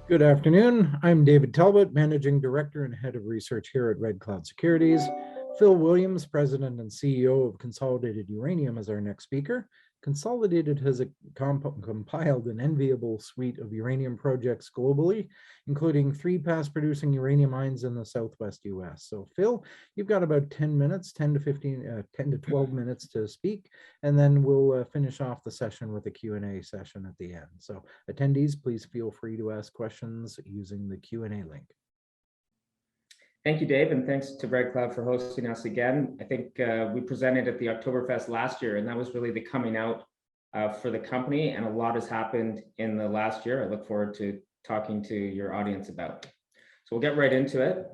Good afternoon. I'm David Talbot, Managing Director and Head of Research here at Red Cloud Securities. Phil Williams, President and CEO of Consolidated Uranium, is our next speaker. Consolidated has compiled an enviable suite of uranium projects globally, including 3 past-producing uranium mines in the Southwest US. So Phil, you've got about 10 minutes, 10 to 12 minutes to speak, and then we'll finish off the session with a Q&A session at the end. So attendees, please feel free to ask questions using the Q&A link. Thank you, Dave, and thanks to Red Cloud for hosting us again. I think we presented at the Oktoberfest last year, and that was really the coming out for the company, and a lot has happened in the last year. I look forward to talking to your audience about. So we'll get right into it.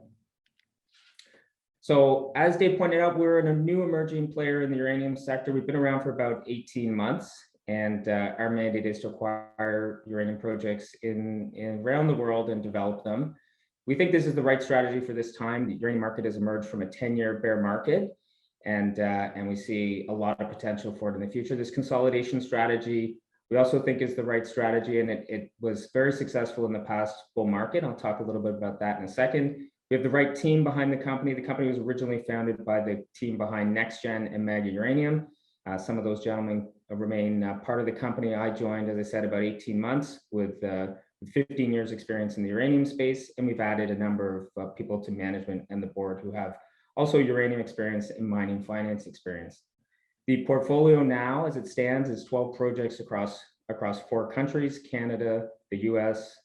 So as Dave pointed out, we're in a new emerging player in the uranium sector. We've been around for about 18 months, and our mandate is to acquire uranium projects around the world and develop them. We think this is the right strategy for this time. The uranium market has emerged from a 10-year bear market, and we see a lot of potential for it in the future. This consolidation strategy, we also think is the right strategy, and it was very successful in the past bull market. I'll talk a little bit about that in a second. We have the right team behind the company. The company was originally founded by the team behind NextGen and Mega Uranium. Some of those gentlemen remain part of the company. I joined, as I said, about 18 months with 15 years experience in the uranium space, and we've added a number of people to management and the board who have also uranium experience and mining finance experience. The portfolio now, as it stands, is 12 projects across 4 countries: Canada, the US,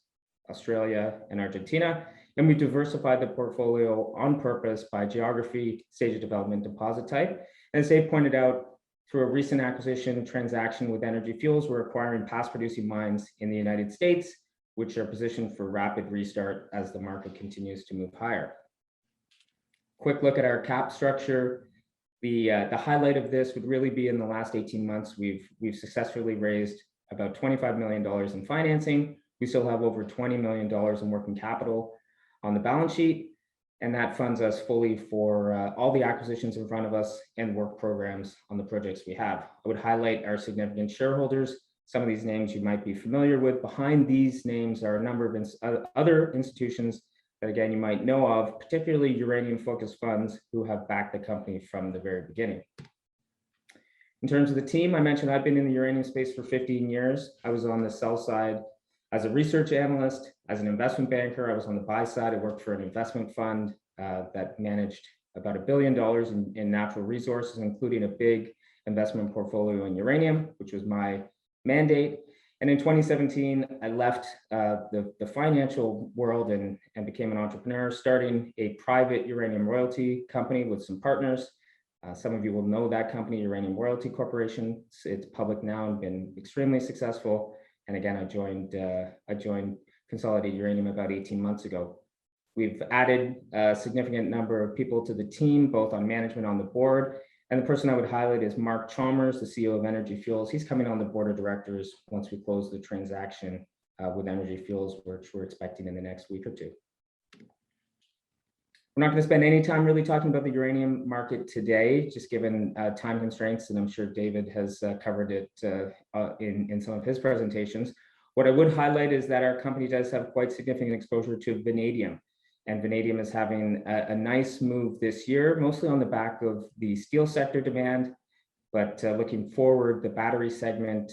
Australia, and Argentina. And we diversified the portfolio on purpose by geography, stage of development, deposit type. And as Dave pointed out, through a recent acquisition transaction with Energy Fuels, we're acquiring past producing mines in the United States, which are positioned for rapid restart as the market continues to move higher. Quick look at our cap structure. The highlight of this would really be in the last 18 months, we've successfully raised about $25 million in financing. We still have over $20 million in working capital on the balance sheet, and that funds us fully for all the acquisitions in front of us and work programs on the projects we have. I would highlight our significant shareholders. Some of these names you might be familiar with. Behind these names are a number of other institutions that, again, you might know of, particularly uranium-focused funds who have backed the company from the very beginning. In terms of the team, I mentioned I've been in the uranium space for 15 years. I was on the sell side as a research analyst, as an investment banker. I was on the buy side. I worked for an investment fund that managed about $1 billion in natural resources, including a big investment portfolio in uranium, which was my mandate. And in 2017, I left the financial world and became an entrepreneur, starting a private uranium royalty company with some partners. Some of you will know that company, Uranium Royalty Corporation. It's public now and been extremely successful. And again, I joined Consolidated Uranium about 18 months ago. We've added a significant number of people to the team, both on management on the board. And the person I would highlight is Mark Chalmers, the CEO of Energy Fuels. He's coming on the board of directors once we close the transaction with Energy Fuels, which we're expecting in the next week or two. We're not going to spend any time really talking about the uranium market today, just given time constraints, and I'm sure David has covered it in some of his presentations. What I would highlight is that our company does have quite significant exposure to vanadium. And vanadium is having a nice move this year, mostly on the back of the steel sector demand. But looking forward, the battery segment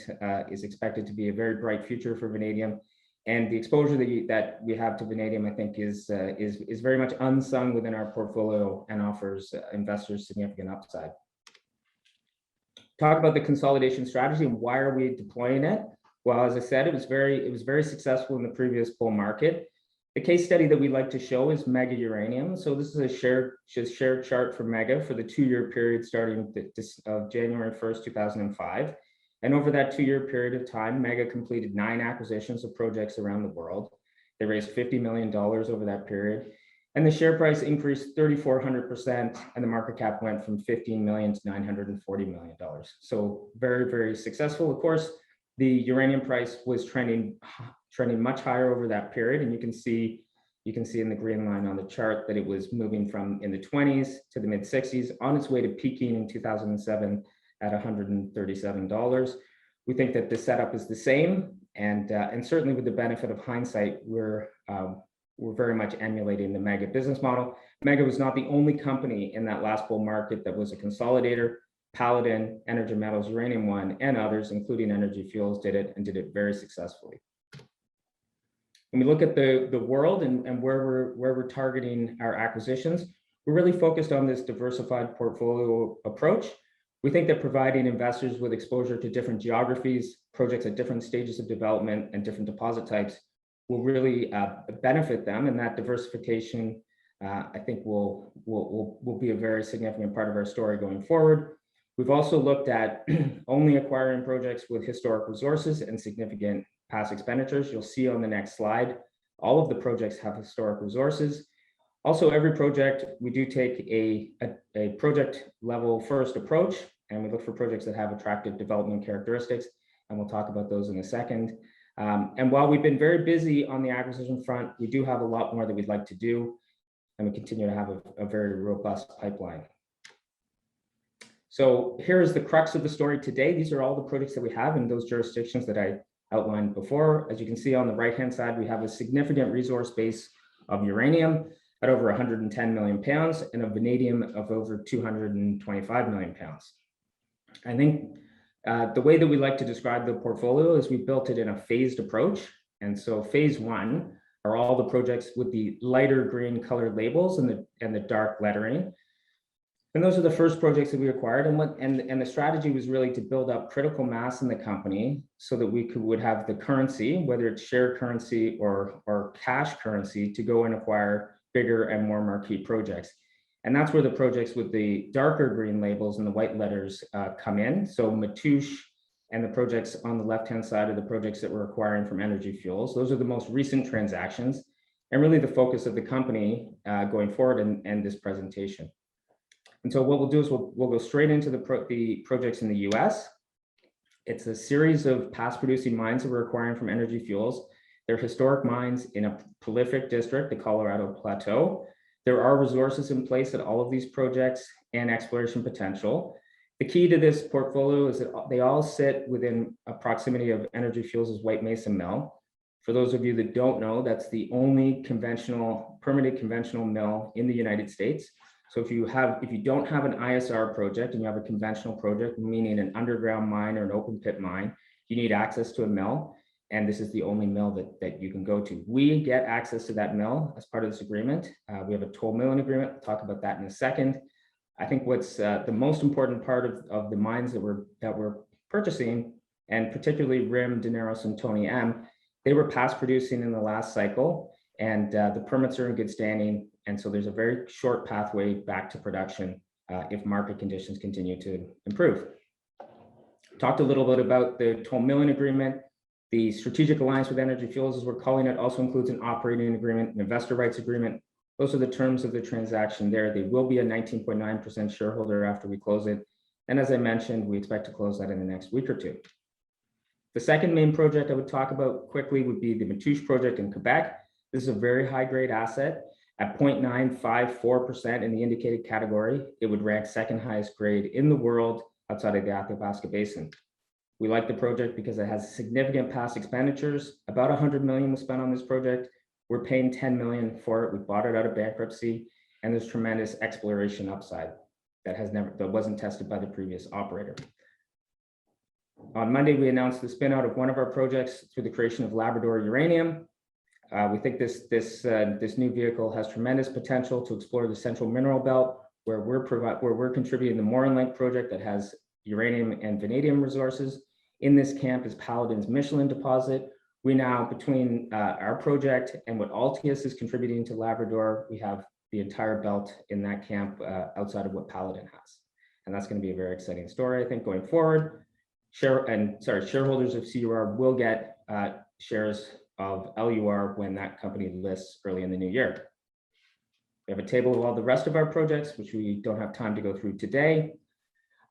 is expected to be a very bright future for vanadium. And the exposure that we have to vanadium, I think, is very much unsung within our portfolio and offers investors significant upside. Talk about the consolidation strategy and why are we deploying it? Well, as I said, it was very successful in the previous bull market. The case study that we like to show is Mega Uranium. So this is a shared chart for Mega for the 2-year period starting January 1st, 2005. And over that 2-year period of time, Mega completed 9 acquisitions of projects around the world. They raised $50 million over that period. And the share price increased 3,400%, and the market cap went from $15 million to $940 million. So very, very successful. Of course, the uranium price was trending much higher over that period, and you can see in the green line on the chart that it was moving from in the 20s to the mid 60s on its way to peaking in 2007 at $137. We think that the setup is the same. And certainly with the benefit of hindsight, we're very much emulating the Mega business model. Mega was not the only company in that last bull market that was a consolidator. Paladin, Energy Metals, Uranium One, and others, including Energy Fuels, did it and did it very successfully. When we look at the world and where we're targeting our acquisitions, we're really focused on this diversified portfolio approach. We think that providing investors with exposure to different geographies, projects at different stages of development, and different deposit types will really benefit them, and that diversification, I think, will be a very significant part of our story going forward. We've also looked at only acquiring projects with historic resources and significant past expenditures. You'll see on the next slide, all of the projects have historic resources. Also, every project, we do take a project level first approach, and we look for projects that have attractive development characteristics, and we'll talk about those in a second. And while we've been very busy on the acquisition front, we do have a lot more that we'd like to do, and we continue to have a very robust pipeline. So here's the crux of the story today. These are all the projects that we have in those jurisdictions that I outlined before. As you can see on the right-hand side, we have a significant resource base of uranium at over 110 million pounds and of vanadium of over 225 million pounds. I think the way that we like to describe the portfolio is we built it in a phased approach. And so phase one are all the projects with the lighter green colored labels and the dark lettering. And those are the first projects that we acquired. And the strategy was really to build up critical mass in the company so that we would have the currency, whether it's shared currency or cash currency, to go and acquire bigger and more marquee projects. And that's where the projects with the darker green labels and the white letters come in. So Matoush and the projects on the left-hand side are the projects that we're acquiring from Energy Fuels. Those are the most recent transactions and really the focus of the company going forward in this presentation. And so what we'll do is we'll go straight into the projects in the US. It's a series of past producing mines that we're acquiring from Energy Fuels. They're historic mines in a prolific district, the Colorado Plateau. There are resources in place at all of these projects and exploration potential. The key to this portfolio is that they all sit within a proximity of Energy Fuels' White Mesa Mill. For those of you that don't know, that's the only permitted conventional mill in the United States. So if you don't have an ISR project and you have a conventional project, meaning an underground mine or an open pit mine, you need access to a mill. And this is the only mill that you can go to. We get access to that mill as part of this agreement. We have a toll milling agreement. We'll talk about that in a second. I think what's the most important part of the mines that we're purchasing, and particularly RIM, Daneros, and Tony M, they were past producing in the last cycle, and the permits are in good standing. And so there's a very short pathway back to production if market conditions continue to improve. Talked a little bit about the toll milling agreement. The strategic alliance with Energy Fuels, as we're calling it, also includes an operating agreement, an investor rights agreement. Those are the terms of the transaction there. They will be a 19.9% shareholder after we close it. And as I mentioned, we expect to close that in the next week or two. The second main project I would talk about quickly would be the Matoush project in Quebec. This is a very high grade asset. At 0.954% in the indicated category, it would rank second highest grade in the world outside of the Athabasca Basin. We like the project because it has significant past expenditures. About 100 million was spent on this project. We're paying 10 million for it. We bought it out of bankruptcy, and there's tremendous exploration upside that wasn't tested by the previous operator. On Monday, we announced the spin out of one of our projects through the creation of Labrador Uranium. We think this new vehicle has tremendous potential to explore the Central Mineral Belt, where we're contributing the Morin Lake project that has uranium and vanadium resources. In this camp is Paladin's Michelin deposit. We now, between our project and what Altius is contributing to Labrador, we have the entire belt in that camp outside of what Paladin has. And that's going to be a very exciting story, I think, going forward. Shareholders of CUR will get shares of LUR when that company lists early in the new year. We have a table of all the rest of our projects, which we don't have time to go through today.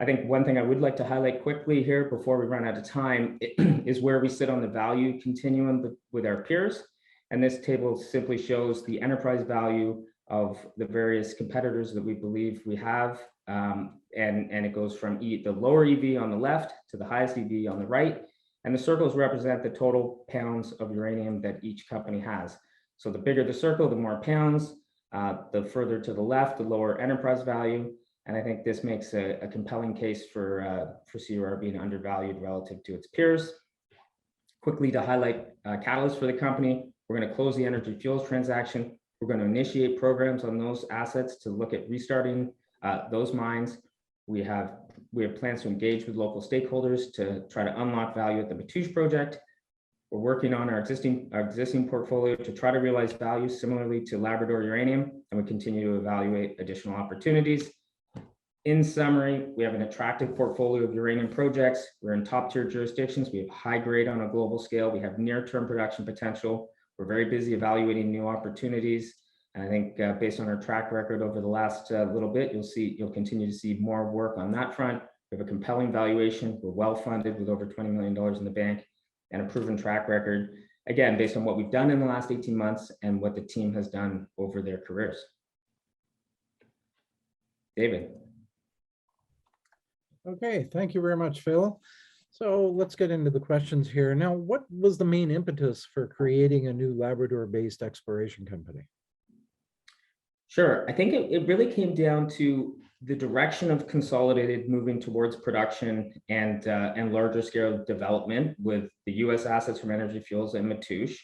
I think one thing I would like to highlight quickly here before we run out of time is where we sit on the value continuum with our peers. And this table simply shows the enterprise value of the various competitors that we believe we have. And it goes from the lower EV on the left to the highest EV on the right. And the circles represent the total pounds of uranium that each company has. So the bigger the circle, the more pounds, the further to the left, the lower enterprise value. And I think this makes a compelling case for CUR being undervalued relative to its peers. Quickly to highlight catalysts for the company, we're going to close the Energy Fuels transaction. We're going to initiate programs on those assets to look at restarting those mines. We have plans to engage with local stakeholders to try to unlock value at the Matoush project. We're working on our existing portfolio to try to realize value similarly to Labrador Uranium, and we continue to evaluate additional opportunities. In summary, we have an attractive portfolio of uranium projects. We're in top-tier jurisdictions. We have high grade on a global scale. We have near-term production potential. We're very busy evaluating new opportunities. And I think based on our track record over the last little bit, you'll continue to see more work on that front. We have a compelling valuation. We're well-funded with over $20 million in the bank and a proven track record, again, based on what we've done in the last 18 months and what the team has done over their careers. David. Okay, thank you very much, Phil. So let's get into the questions here. Now, what was the main impetus for creating a new Labrador-based exploration company? Sure. I think it really came down to the direction of Consolidated moving towards production and larger scale development with the U.S. assets from Energy Fuels and Matoush.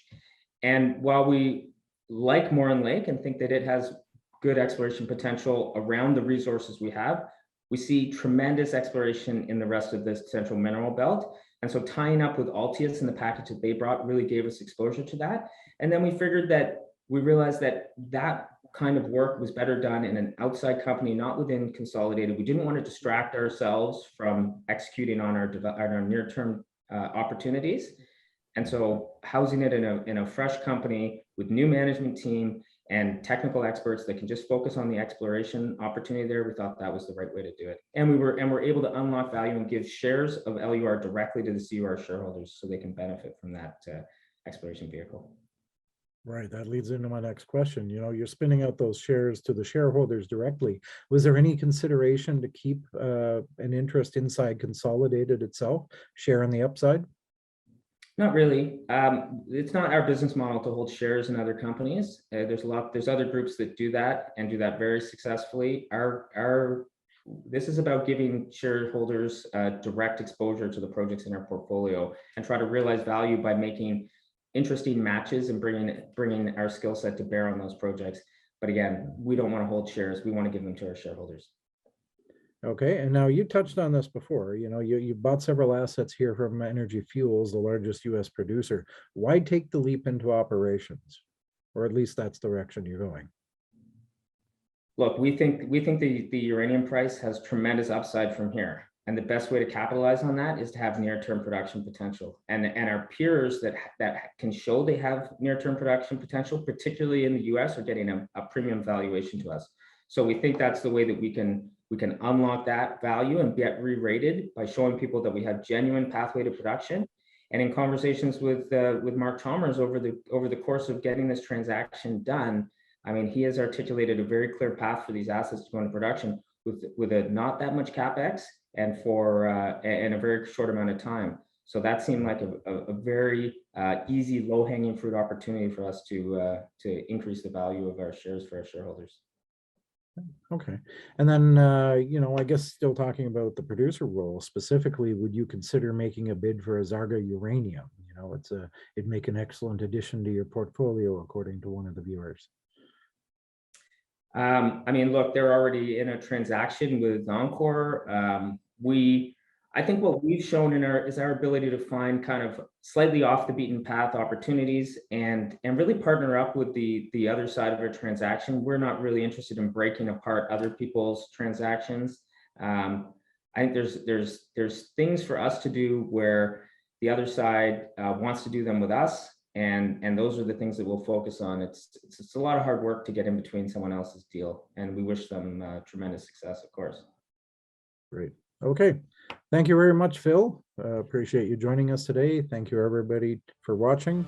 And while we like Morin Lake and think that it has good exploration potential around the resources we have, we see tremendous exploration in the rest of this central mineral belt. And so tying up with Altius and the package that they brought really gave us exposure to that. And then we realized that that kind of work was better done in an outside company, not within Consolidated. We didn't want to distract ourselves from executing on our near-term opportunities. And so housing it in a fresh company with new management team and technical experts that can just focus on the exploration opportunity there, we thought that was the right way to do it. And we're able to unlock value and give shares of LUR directly to the CUR shareholders so they can benefit from that exploration vehicle. Right, that leads into my next question. You know, you're spinning out those shares to the shareholders directly. Was there any consideration to keep an interest inside Consolidated itself, share in the upside? Not really. It's not our business model to hold shares in other companies. There's other groups that do that and do that very successfully. This is about giving shareholders direct exposure to the projects in our portfolio and try to realize value by making interesting matches and bringing our skill set to bear on those projects. But again, we don't want to hold shares. We want to give them to our shareholders. Okay, and now you touched on this before. You know, you bought several assets here from Energy Fuels, the largest U.S. producer. Why take the leap into operations? Or at least that's the direction you're going. Look, we think the uranium price has tremendous upside from here. And the best way to capitalize on that is to have near-term production potential. And our peers that can show they have near-term production potential, particularly in the US, are getting a premium valuation to us. So we think that's the way that we can unlock that value and get re-rated by showing people that we have genuine pathway to production. And in conversations with Mark Chalmers over the course of getting this transaction done, I mean, he has articulated a very clear path for these assets to go into production with a not that much capex and in a very short amount of time. So that seemed like a very easy, low-hanging fruit opportunity for us to increase the value of our shares for our shareholders. Okay, and then you know, I guess still talking about the producer role specifically, would you consider making a bid for Azarga Uranium? You know, it'd make an excellent addition to your portfolio, according to one of the viewers. I mean, look, they're already in a transaction with Encore. I think what we've shown is our ability to find kind of slightly off the beaten path opportunities and really partner up with the other side of our transaction. We're not really interested in breaking apart other people's transactions. I think there's things for us to do where the other side wants to do them with us. And those are the things that we'll focus on. It's a lot of hard work to get in between someone else's deal, and we wish them tremendous success, of course. Great. Okay. Thank you very much, Phil. Appreciate you joining us today. Thank you, everybody, for watching.